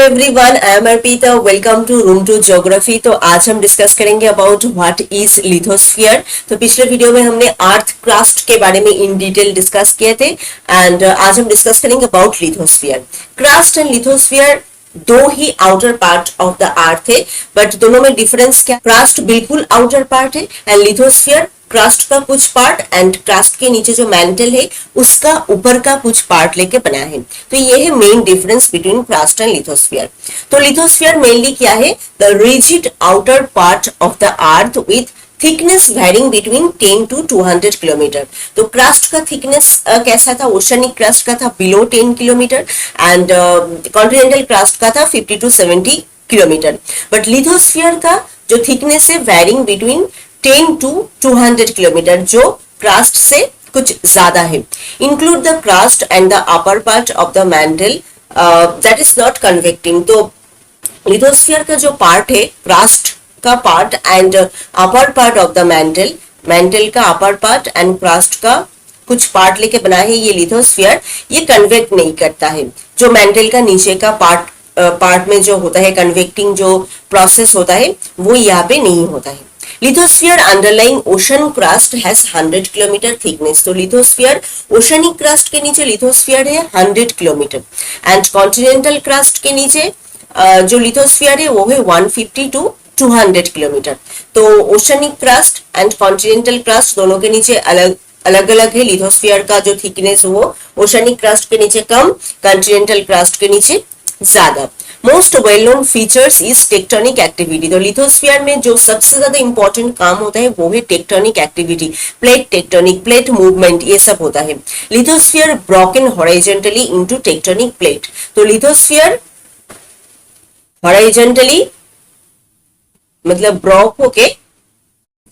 Everyone, I am Arpita. Welcome to room to geography. तो आज हम डिस्कस करेंगे अबाउट व्हाट इज लिथोस्फीयर। तो पिछले वीडियो में हमने अर्थ क्रस्ट के बारे में इन डिटेल डिस्कस किए थे एंड आज हम डिस्कस करेंगे about lithosphere. Crust and lithosphere दो ही outer part of the earth है, बट दोनों में डिफरेंस क्या? क्रस्ट बिल्कुल आउटर पार्ट है एंड लिथोस्फीयर क्रस्ट का कुछ पार्ट एंड क्रस्ट के नीचे जो मैंटल है उसका ऊपर का कुछ पार्ट लेके बना है। तो ये है main difference between crust and lithosphere. तो लिथोस्फीयर मेनली क्या है? The rigid outer part of the earth with thickness varying between 10 to 200 kilometre. तो क्रस्ट का थिकनेस कैसा था? ओशनिक क्रस्ट का था below 10 kilometre and continental crust का था 50 to 70 किलोमीटर। बट लिथोस्फीयर का जो थिकनेस है वेरिंग बिटवीन 10 to 200 किलोमीटर, जो क्रस्ट से कुछ ज्यादा है। Include the crust and the upper part of the mantle that is not convecting. तो लिथोस्फीयर का जो पार्ट है, क्रस्ट का part and upper part of the mantle, mantle का अपर पार्ट एंड क्रस्ट का कुछ पार्ट लेके बना है ये लिथोस्फीयर। ये कन्वेक्ट नहीं करता है। जो मैंटल का नीचे का पार्ट में जो होता है, कन्वेक्टिंग जो प्रोसेस होता है, वो यहाँ पे नहीं होता है। Lithosphere underlying ocean crust has 100 kilometre thickness. तो लिथोस्फीयर, ओशनिक क्रस्ट के नीचे लिथोस्फीयर है 100 किलोमीटर एंड कॉन्टिनेंटल क्रस्ट के नीचे जो लिथोस्फीयर है वो है 150 to 200 किलोमीटर। तो oceanic crust and continental crust दोनों के नीचे अलग अलग है। लिथोस्फीयर का जो थिकनेस वो ओशनिक क्रस्ट के नीचे कम, कॉन्टिनेंटल क्रस्ट के नीचे ज्यादा। Most well known features is tectonic activity. तो लिथोस्फीयर में जो सबसे ज्यादा इंपॉर्टेंट काम होता है वो है tectonic activity, plate tectonic, plate movement, ये सब होता है। Lithosphere broken horizontally into tectonic plate. तो लिथोस्फीयर हॉरिजॉन्टली मतलब ब्रोक होके,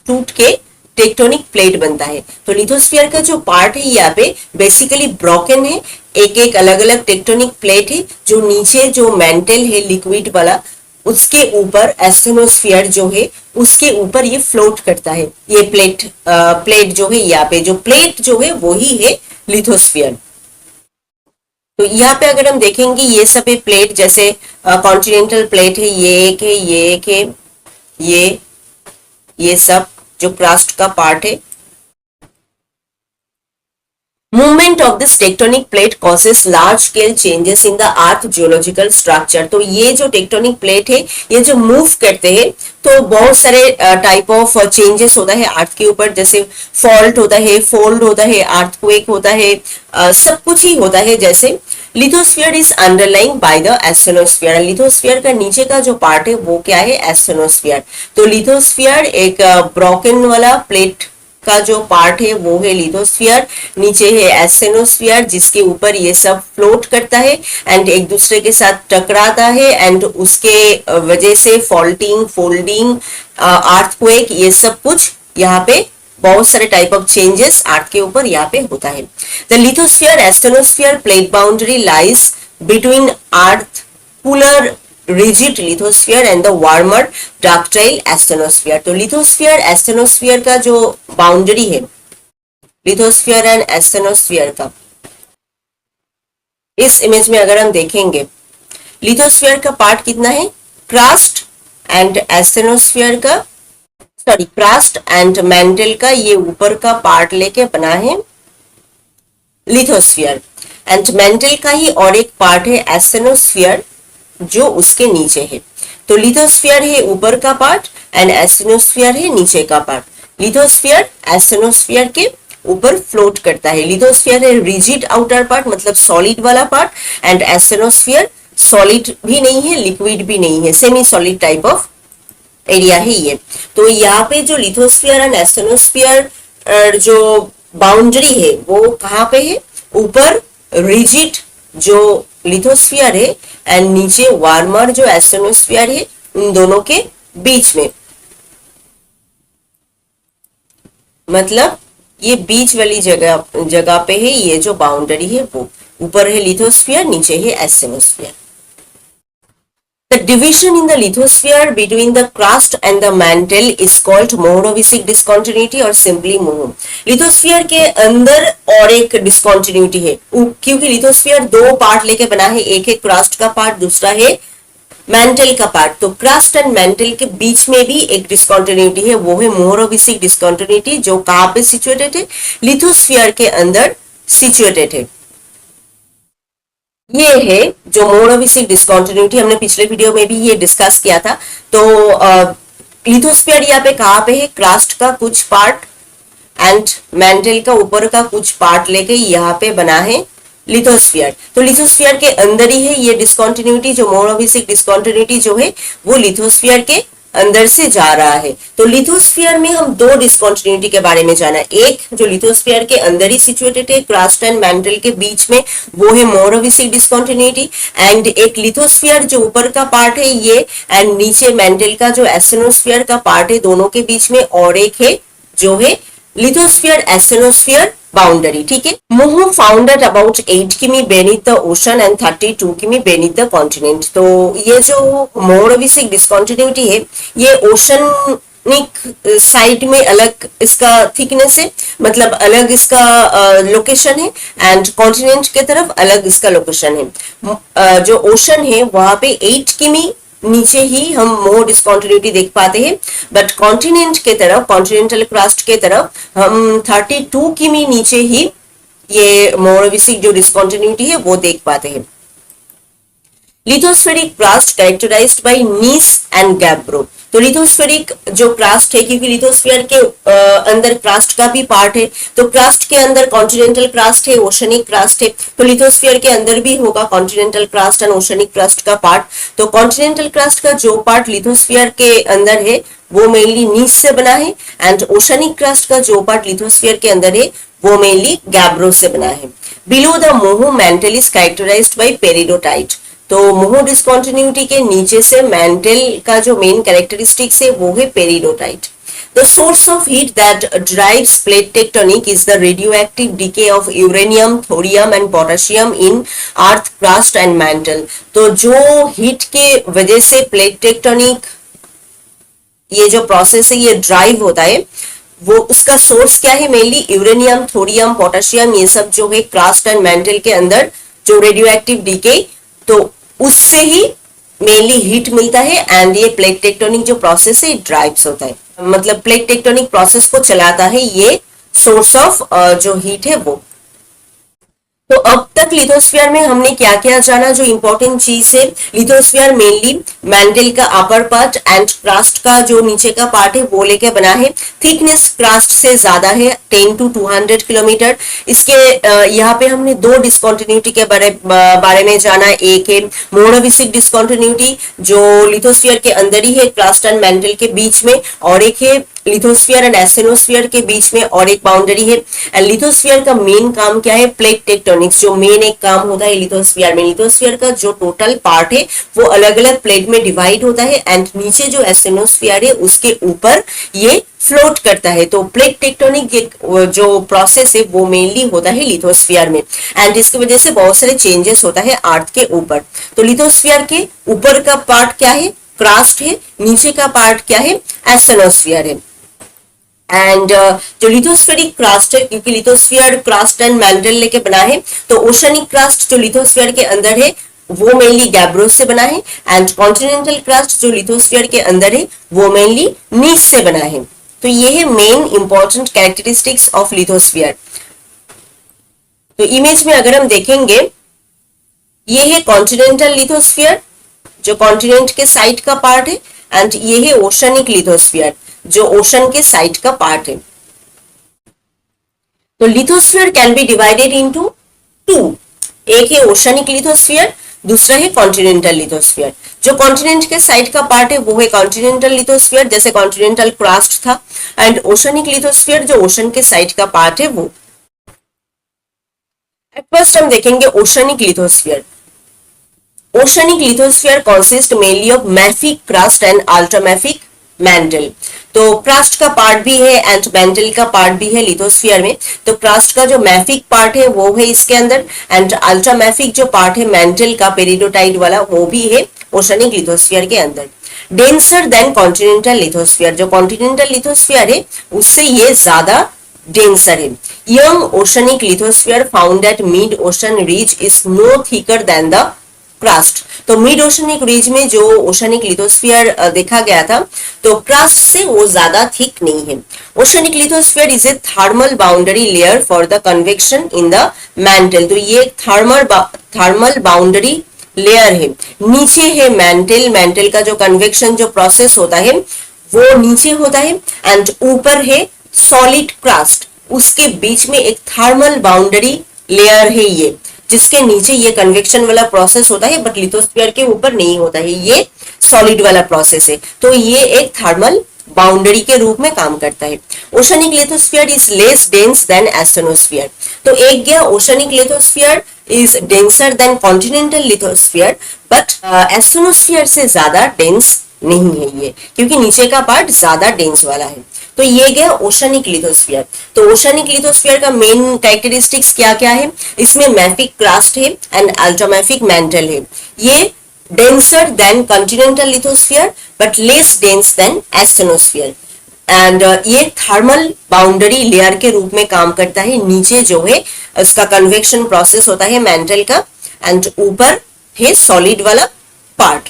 टूट के टेक्टोनिक प्लेट बनता है। तो लिथोस्फीयर का जो पार्ट है यहाँ पे बेसिकली ब्रोकन है। एक एक अलग अलग टेक्टोनिक प्लेट है। जो नीचे जो मैंटल है लिक्विड वाला, उसके ऊपर एस्टेनोस्फीयर जो है उसके ऊपर ये फ्लोट करता है। ये प्लेट जो है यहाँ पे, जो प्लेट जो है वो ही है लिथोस्फीयर। तो यहाँ पे अगर हम देखेंगे ये सब है प्लेट, जैसे कॉन्टिनेंटल प्लेट है, ये एक है, ये एक है, ये सब जो क्रस्ट का पार्ट है। Movement of this tectonic plate causes large scale changes in the earth geological structure. तो ये जो टेक्टोनिक प्लेट है, ये जो मूव करते हैं तो बहुत सारे टाइप ऑफ चेंजेस होता है अर्थ के ऊपर। जैसे फॉल्ट होता है, फोल्ड होता है, अर्थक्वेक होता है, सब कुछ ही होता है। जैसे lithosphere is underlying by the एस्टेनोस्फीयर। Lithosphere का नीचे का जो पार्ट है वो क्या है? एस्टेनोस्फीयर। तो लिथोस्फीयर एक ब्रोकन वाला प्लेट का जो पार्ट है वो है लिथोस्फीयर। नीचे है एस्टेनोस्फीयर जिसके ऊपर ये सब फ्लोट करता है एंड एक दूसरे के साथ टकराता है एंड उसके वजह से फॉल्टिंग, फोल्डिंग, अर्थक्वेक, ये सब कुछ यहाँ पे बहुत सारे टाइप ऑफ चेंजेस अर्थ के ऊपर यहाँ पे होता है। The lithosphere एस्टेनोस्फीयर plate boundary lies between earth cooler rigid lithosphere and the warmer ductile एस्टेनोस्फीयर। तो लिथोस्फीयर एस्टेनोस्फीयर का जो बाउंड्री है, लिथोस्फीयर एंड एस्टेनोस्फीयर का, इस इमेज में अगर हम देखेंगे लिथोस्फीयर का पार्ट कितना है? क्रस्ट एंड एस्टेनोस्फीयर का, सॉरी, क्रस्ट एंड मैंटल का ये ऊपर का पार्ट लेके बना है लिथोस्फीयर एंड मैंटल का ही और एक पार्ट है एस्टेनोस्फीयर जो उसके नीचे है। तो लिथोस्फीयर है ऊपर का पार्ट एंड एस्टेनोस्फीयर है नीचे का पार्ट। लिथोस्फीयर एस्टेनोस्फीयर के ऊपर फ्लोट करता है। लिथोस्फीयर है रिजिड आउटर पार्ट मतलब सॉलिड वाला पार्ट एंड एस्टेनोस्फीयर सॉलिड भी नहीं है, लिक्विड भी नहीं है, semi solid type of area है ये। तो यहाँ पे जो लिथोस्फीयर एंड एस्टेनोस्फीयर जो बाउंड्री है वो कहाँ पे है? ऊपर रिजिड जो लिथोस्फीयर है एंड नीचे वार्मर जो एस्टेनोस्फीयर है, उन दोनों के बीच में, मतलब ये बीच वाली जगह पे है ये जो बाउंड्री है वो। ऊपर है लिथोस्फीयर, नीचे है एस्टेनोस्फीयर। The division in the lithosphere between the crust and the mantle is called Mohorovičić discontinuity or simply Moho. Lithosphere के अंदर और एक डिस्कॉन्टिन्यूटी है क्योंकि लिथोस्फीयर दो पार्ट लेके बना है, एक है क्रस्ट का पार्ट, दूसरा है मेंटल का पार्ट, तो क्रस्ट एंड मेंटल के बीच में भी एक डिस्कंटिन्यूटी है, वो है मोरोविसिक डिस्कंटिन्यूटी, जो कहां पे सिचुएटेड है, लिथोस्फीयर के अंदर सिचुएटेड है। ये है जो मोरोविसिक डिस्कंटिन्यूटी, हमने पिछले वीडियो में भी ये डिस्कस किया था। तो लिथोस्फीयर यहाँ पे कहां पे है, क्रस्ट का कुछ पार्ट एंड मेंटल का ऊपर का कुछ पार्ट लेके यहाँ पे बना है लिथोस्फीयर। तो लिथोस्फीयर के अंदर ही है ये डिस्कंटिन्यूटी, जो मोरोविसिक डिस्कंटिन्यूटी जो है वो लिथोस्फीयर के अंदर से जा रहा है। तो लिथोस्फीयर में हम दो डिस्कंटिन्यूटी के बारे में जाना, एक जो लिथोस्फीयर के अंदर ही सिचुएटेड है क्रस्ट एंड मेंटल के बीच में, वो है मोरोविसिक डिस्कंटिन्यूटी, एंड एक लिथोस्फीयर जो ऊपर का पार्ट है ये, एंड नीचे मेंटल का जो एस्टेनोस्फीयर का पार्ट है, दोनों के बीच में और एक है जो है लिथोस्फीयर एस्टेनोस्फीयर बाउंड्री। ठीक है, मोहू फाउंडेड अबाउट 8 किमी beneath the ocean and 32 किमी beneath the continent। तो ये जो मोरोविसिक डिस्कंटिन्यूटी है ये ओशनिक साइड में अलग इसका थिकनेस है, मतलब अलग इसका लोकेशन है, एंड कॉन्टिनेंट के तरफ अलग इसका लोकेशन है। जो ओशन है वहां पे 8 किमी नीचे ही हम मोर डिस्कंटिन्यूटी देख पाते हैं, बट कॉन्टिनेंट के तरफ, कॉन्टिनेंटल क्रस्ट के तरफ हम 32 किमी नीचे ही ये मोरोविसिक जो डिस्कंटिन्यूटी है वो देख पाते हैं। Lithospheric crust characterised by gneiss and gabbro. तो लिथोस्फेरिक जो क्रस्ट है, क्योंकि लिथोस्फीयर के अंदर क्रस्ट का भी पार्ट है, तो क्रस्ट के अंदर कॉन्टिनेंटल क्रस्ट है, ओशनिक क्रस्ट है, तो लिथोस्फीयर के अंदर भी होगा continental crust and oceanic crust का पार्ट। तो कॉन्टिनेंटल क्रस्ट का जो पार्ट लिथोस्फीयर के अंदर है वो मेनली नीस से बना है, एंड ओशनिक क्रस्ट का जो पार्ट लिथोस्फीयर के अंदर है वो मेनली गैब्रो से बना है। Below the Moho mantle is characterized by peridotite. तो मोहू डिस्कंटिन्यूटी के नीचे से मेंटल का जो मेन कैरेक्टरिस्टिक्स है वो है peridotite. The source of heat that drives plate tectonic is the radioactive decay of uranium, thorium and potassium in earth crust and mantle। तो जो हीट के वजह से प्लेट टेक्टोनिक ये जो प्रोसेस है ये ड्राइव होता है, वो उसका सोर्स क्या है, मेनली यूरेनियम, थोरियम, पोटेशियम, ये सब जो है क्रस्ट एंड मेंटल के अंदर जो रेडियो एक्टिव डीके, तो उससे ही मेनली हीट मिलता है, एंड ये प्लेट टेक्टोनिक जो प्रोसेस है ड्राइव्स होता है, मतलब प्लेट टेक्टोनिक प्रोसेस को चलाता है ये सोर्स ऑफ जो हीट है वो। तो अब तक लिथोस्फीयर में हमने क्या क्या जाना, जो इंपॉर्टेंट चीज है, लिथोस्फीयर मेनली मेंटल का अपर पार्ट एंड क्रस्ट का जो नीचे का पार्ट है वो लेके बना है। थिकनेस क्रस्ट से ज्यादा है 10 to 200 किलोमीटर। इसके यहाँ पे हमने दो डिस्कंटिन्यूटी के बारे में जाना, एक है मोरोविसिक डिस्कंटिन्यूटी जो लिथोस्फीयर के अंदर ही है क्रस्ट एंड मेंटल के बीच में, और एक है लिथोस्फीयर एंड एस्टेनोस्फीयर के बीच में और एक बाउंड्री है। एंड लिथोस्फीयर का मेन काम क्या है, प्लेट टेक्टोनिक्स जो मेन एक काम होता है लिथोस्फीयर में। लिथोस्फीयर का जो टोटल पार्ट है वो अलग अलग प्लेट में डिवाइड होता है, एंड नीचे जो एस्टेनोस्फीयर है उसके ऊपर ये फ्लोट करता है। तो प्लेट टेक्टोनिक जो प्रोसेस है वो मेनली होता है लिथोस्फीयर में, एंड इसकी वजह से बहुत सारे चेंजेस होता है अर्थ के ऊपर। तो लिथोस्फीयर के ऊपर का पार्ट क्या है, क्रस्ट है, नीचे का पार्ट क्या है, एस्टेनोस्फीयर है। एंड जो लिथोस्फेरिक क्रस्ट है, क्योंकि लिथोस्फीयर क्रस्ट एंड मेंटल लेके बना है, तो ओशनिक क्रस्ट जो लिथोस्फीयर के अंदर है वो मेनली गैब्रो से बना है, एंड कॉन्टिनेंटल क्रस्ट जो लिथोस्फीयर के अंदर है वो मेनली नीस से बना है। तो ये है main important characteristics of lithosphere. तो इमेज में अगर हम देखेंगे, ये है कॉन्टिनेंटल लिथोस्फीयर जो कॉन्टिनेंट के साइड का पार्ट है, एंड ये है ओशनिक लिथोस्फीयर जो ओशन के साइड का पार्ट है। तो lithosphere can be divided into two, एक है ओशनिक लिथोस्फीयर, दूसरा है कॉन्टिनेंटल लिथोस्फीयर। जो कॉन्टिनेंट के साइड का पार्ट है वो है कॉन्टिनेंटल लिथोस्फीयर, जैसे कॉन्टिनेंटल क्रस्ट था, एंड ओशनिक लिथोस्फीयर जो ओशन के साइड का पार्ट है वो। एट फर्स्ट हम देखेंगे oceanic lithosphere. Oceanic lithosphere consist mainly of mafic crust and ultramafic mental. तो क्रस्ट का पार्ट भी है एंड मेंटल का पार्ट भी है लिथोस्फीयर में। तो क्रस्ट का जो मैफिक पार्ट है वो है इसके अंदर, एंड अल्ट्रामैफिक जो पार्ट है मेंटल का पेरिडोटाइट वाला वो भी है ओशनिक लिथोस्फीयर के अंदर। डेंसर देन कॉन्टिनेंटल लिथोस्फीयर, जो कॉन्टिनेंटल लिथोस्फीयर है उससे ये ज्यादा डेंसर है। Young oceanic lithosphere found at mid ocean ridge is no thicker than the crust. तो मिड ओशनिक रीज में जो ओशनिक लिथोस्फीयर देखा गया था, तो क्रास्ट से वो ज्यादा थिक नहीं है। Oceanic lithosphere is a thermal boundary layer for the convection in the mantle. तो ये थर्मल बाउंड्री लेयर है, नीचे है मैंटल। मैंटल का जो कन्वेक्शन जो प्रोसेस होता है वो नीचे होता है, एंड ऊपर है सॉलिड क्रास्ट। उसके बीच में एक थर्मल बाउंड्री लेयर है ये, जिसके नीचे ये कन्वेक्शन वाला प्रोसेस होता है, बट लिथोस्फीयर के ऊपर नहीं होता है, ये सॉलिड वाला प्रोसेस है। तो ये एक थर्मल बाउंड्री के रूप में काम करता है। Oceanic lithosphere is less dense then एस्टेनोस्फीयर। तो एक गया oceanic lithosphere is denser than continental lithosphere, but एस्टेनोस्फीयर से ज्यादा डेंस नहीं है ये, क्योंकि नीचे का पार्ट ज्यादा डेंस वाला है। तो ये गया ओशनिक लिथोस्फीयर। तो ओशनिक लिथोस्फीयर का मेन कैरेक्टरिस्टिक्स क्या क्या है? इसमें मैफिक क्रास्ट है एंड अल्ट्रामैफिक मैंटल है। ये denser than continental lithosphere but less dense then एस्टेनोस्फीयर, and ये थर्मल बाउंड्री लेयर के रूप में काम करता है। नीचे जो है उसका कन्वेक्शन प्रोसेस होता है मैंटल का, एंड ऊपर है सॉलिड वाला पार्ट।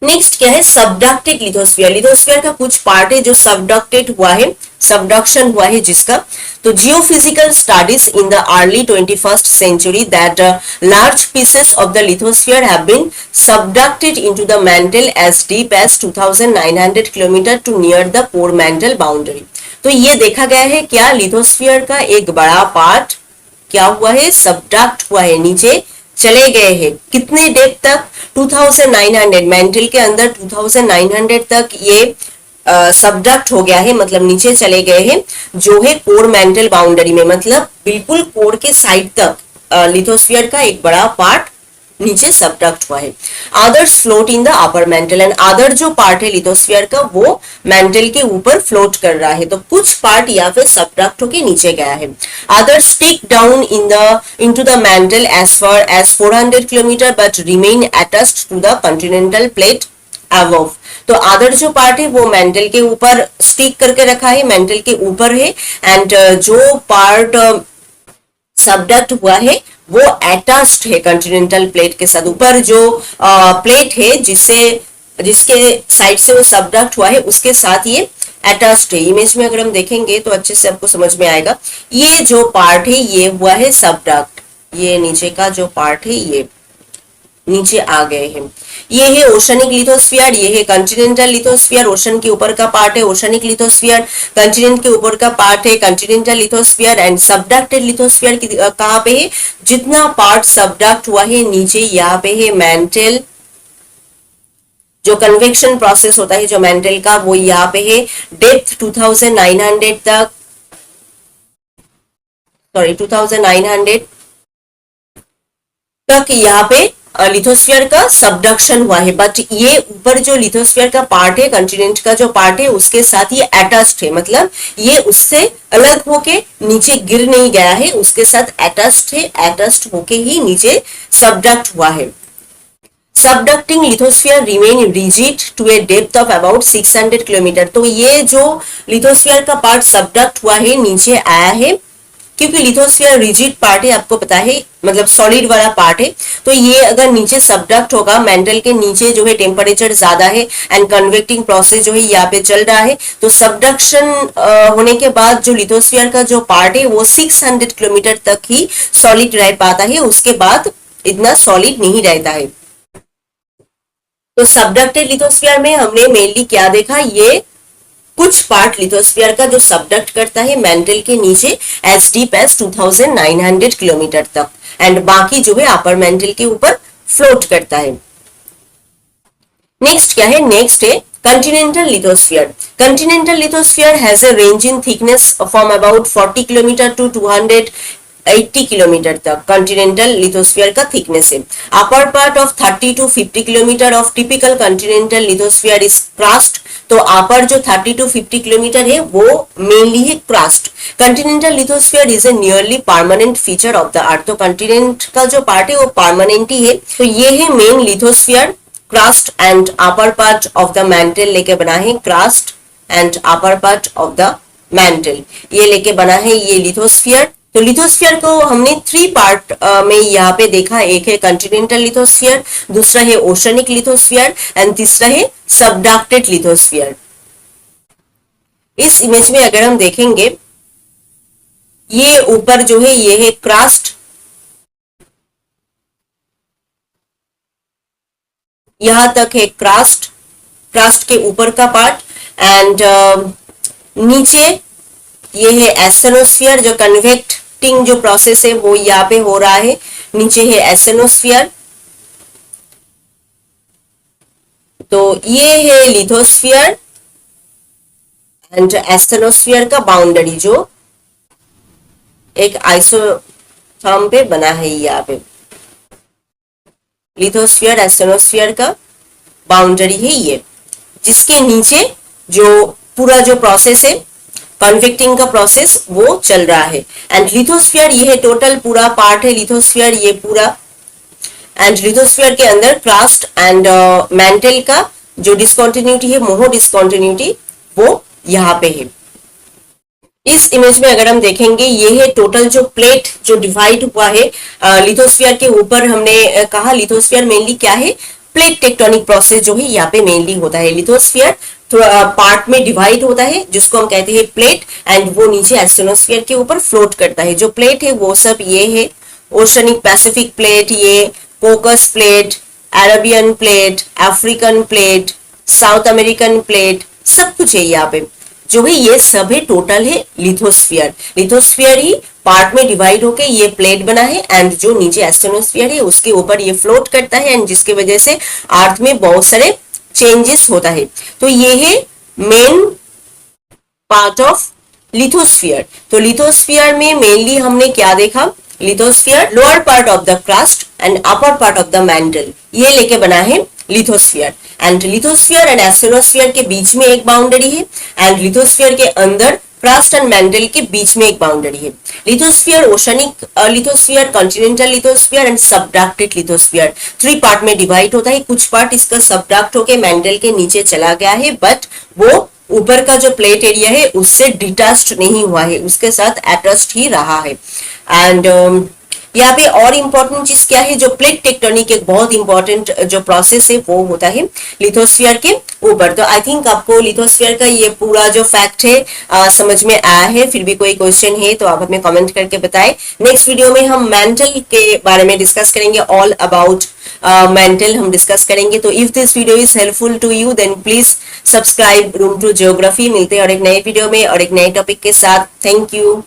नेक्स्ट क्या है? Subducted lithosphere. लिथोस्फीयर का कुछ पार्ट है जो सबडक्टेड हुआ है, सबडक्शन हुआ है जिसका। तो geophysical studies in the early 21st century that large pieces of the lithosphere have been subducted into the mantle as deep as 2900 km to near the pore mantle boundary। तो ये देखा गया है क्या लिथोस्फीयर का एक बड़ा पार्ट क्या हुआ है? सबडक्ट हुआ है, नीचे चले गए हैं। कितने डेप्थ तक? 2900, मेंटल के अंदर 2900 तक ये सबडक्ट हो गया है, मतलब नीचे चले गए हैं, जो है कोर मेंटल बाउंड्री में, मतलब बिल्कुल कोर के साइड तक लिथोस्फीयर का एक बड़ा पार्ट नीचे सबडक्ट हुआ है। Others float in the upper mantle, and other जो पार्ट है लिथोस्फीयर का वो मेंटल के ऊपर फ्लोट कर रहा है। तो कुछ पार्ट या फिर सबडक्ट होके नीचे गया है। Others stick down into the mantle as far as 400 kilometre but remain attached to the continental plate above. तो अदर जो पार्ट है वो मेंटल के ऊपर स्टिक करके रखा है, मेंटल के ऊपर है, एंड जो पार्ट सबडक्ट हुआ है वो अटैच्ड है कॉन्टिनेंटल प्लेट के साथ। ऊपर जो प्लेट है जिसके साइड से वो सबडक्ट हुआ है उसके साथ ये अटैच्ड है। इमेज में अगर हम देखेंगे तो अच्छे से आपको समझ में आएगा। ये जो पार्ट है ये हुआ है सबडक्ट, ये नीचे का जो पार्ट है ये नीचे आ गए हैं। ये है ओशनिक लिथोस्फीयर, ये है कॉन्टिनेंटल लिथोस्फीयर। ओशन के ऊपर का पार्ट है ओशनिक लिथोस्फीयर, कॉन्टिनेंट के ऊपर का पार्ट है continental lithosphere, and subducted lithosphere कहाँ पे है? जितना पार्ट सबडक्ट हुआ है नीचे यहाँ पे है मेंटल। जो कन्वेक्शन प्रोसेस होता है जो मेंटल का वो यहाँ पे है। डेप्थ 2900 तक, सॉरी 2900 तक यहाँ पे लिथोस्फीयर का सबडक्शन हुआ है, बट ये ऊपर जो लिथोस्फीयर का पार्ट है कॉन्टिनेंट का जो पार्ट है उसके साथ ये अटैच्ड है, मतलब ये उससे अलग होके नीचे गिर नहीं गया है, उसके साथ अटैच्ड है, अटैच्ड होके ही नीचे सबडक्ट हुआ है। Subducting lithosphere remain rigid to a depth of about 600 kilometre. तो ये जो लिथोस्फीयर का पार्ट सबडक्ट हुआ है नीचे आया है, क्योंकि लिथोस्फीयर रिजिड पार्ट है, आपको पता है, मतलब सॉलिड वाला पार्ट है। तो ये अगर नीचे सबडक्ट होगा, मेंटल के नीचे जो है टेम्परेचर ज्यादा है एंड कन्वेक्टिंग प्रोसेस जो है यहाँ पे चल रहा है, तो सबडक्शन होने के बाद जो लिथोस्फीयर का जो पार्ट है वो 600 किलोमीटर तक ही सॉलिड रह पाता है, उसके बाद इतना सॉलिड नहीं रहता है। तो सबडक्टेड लिथोस्फीयर में हमने मेनली क्या देखा? ये कुछ पार्ट लिथोस्फीयर का जो सबडक्ट करता है मेंटल के नीचे एज डीप एज 2900 किलोमीटर तक, एंड बाकी जो है अपर मेंटल के ऊपर फ्लोट करता है। नेक्स्ट क्या है? नेक्स्ट है continental lithosphere. Continental lithosphere has a range in thickness from about 40 kilometre to 280 kilometre तक कॉन्टिनेंटल लिथोस्फीयर का थिकनेस है। Upper part of 30 to 50 kilometre of typical continental lithosphere is crust. तो upper जो 30 to 50 kilometre है वो mainly है crust. Continental lithosphere is a nearly permanent feature of the earth. तो continent का जो पार्ट है वो परमानेंट ही है। तो ये है main lithosphere, crust and upper part of the mantle लेके बना है, crust and upper part of the mantle ये लेके बना है ये लिथोस्फीयर। तो लिथोस्फीयर को हमने 3 पार्ट में यहाँ पे देखा। एक है कॉन्टिनेंटल लिथोस्फीयर, दूसरा है ओशनिक लिथोस्फीयर एंड तीसरा है सबडक्टेड लिथोस्फीयर। इस इमेज में अगर हम देखेंगे, ये ऊपर जो है ये है क्रास्ट, यहां तक है क्रास्ट, क्रास्ट के ऊपर का पार्ट, एंड नीचे ये है एस्टेनोस्फीयर। जो कन्वेक्टिंग जो प्रोसेस है वो यहाँ पे हो रहा है, नीचे है एस्टेनोस्फीयर। तो ये है लिथोस्फीयर एंड एस्टेनोस्फीयर का बाउंड्री जो एक आइसोथर्म पे बना है। यहाँ पे लिथोस्फीयर एस्टेनोस्फीयर का बाउंड्री है ये, जिसके नीचे जो पूरा जो प्रोसेस है कन्वेक्टिंग का प्रोसेस वो चल रहा है। एंड लिथोस्फीयर ये है टोटल पूरा पार्ट है लिथोस्फीयर ये पूरा। एंड लिथोस्फीयर के अंदर क्रास्ट एंड मैंटल का जो डिस्कंटिन्यूटी है, मोहो डिस्कंटिन्यूटी, वो यहाँ पे है। इस इमेज में अगर हम देखेंगे, ये है टोटल जो प्लेट जो डिवाइड हुआ है लिथोस्फीयर के ऊपर। हमने कहा लिथोस्फीयर मेनली क्या है, प्लेट टेक्टोनिक प्रोसेस जो है यहाँ पे मेनली होता है। लिथोस्फीयर पार्ट में डिवाइड होता है जिसको हम कहते हैं प्लेट, एंड वो नीचे एस्टेनोस्फीयर के ऊपर फ्लोट करता है। जो प्लेट है वो सब ये है ओशनिक पैसिफिक प्लेट, ये कोकस plate, Arabian plate, African plate, south American plate, सब कुछ है यहाँ पे जो है। ये सब है टोटल है लिथोस्फीयर। लिथोस्फीयर ही पार्ट में डिवाइड होके ये प्लेट बना है, एंड जो नीचे एस्टेनोस्फीयर है उसके ऊपर ये फ्लोट करता है, एंड जिसकी वजह से अर्थ में बहुत सारे चेंजेस होता है। तो ये है मेन पार्ट ऑफ लिथोस्फीयर। तो लिथोस्फीयर में मेनली हमने क्या देखा, lithosphere lower part of the crust and upper part of the mantle, ये लेके बना है lithosphere. And lithosphere and asthenosphere के बीच में एक बाउंड्री है, एंड लिथोस्फीयर के अंदर क्रस्ट एंड मैंटल के बीच में एक बाउंड्री है। Lithosphere oceanic lithosphere, continental lithosphere and subducted lithosphere 3 part में डिवाइड होता है। कुछ पार्ट इसका सबडक्ट होके मैंटल के नीचे चला गया है, बट वो ऊपर का जो प्लेट एरिया है उससे डिटैच्ड नहीं हुआ है, उसके साथ अटैच्ड ही रहा है। एंड यहाँ पे और इम्पोर्टेंट चीज क्या है, जो प्लेट टेक्टोनिक एक बहुत इंपॉर्टेंट जो प्रोसेस है वो होता है लिथोस्फीयर के ऊपर। तो आई थिंक आपको लिथोस्फीयर का ये पूरा जो फैक्ट है समझ में आया है। फिर भी कोई क्वेश्चन है तो आप हमें कमेंट करके बताएं। नेक्स्ट वीडियो में हम मेंटल के बारे में डिस्कस करेंगे, ऑल अबाउट मेंटल हम डिस्कस करेंगे। तो if this video is helpful to you then please subscribe room to geography. मिलते हैं और एक नए वीडियो में और एक नए टॉपिक के साथ। Thank you.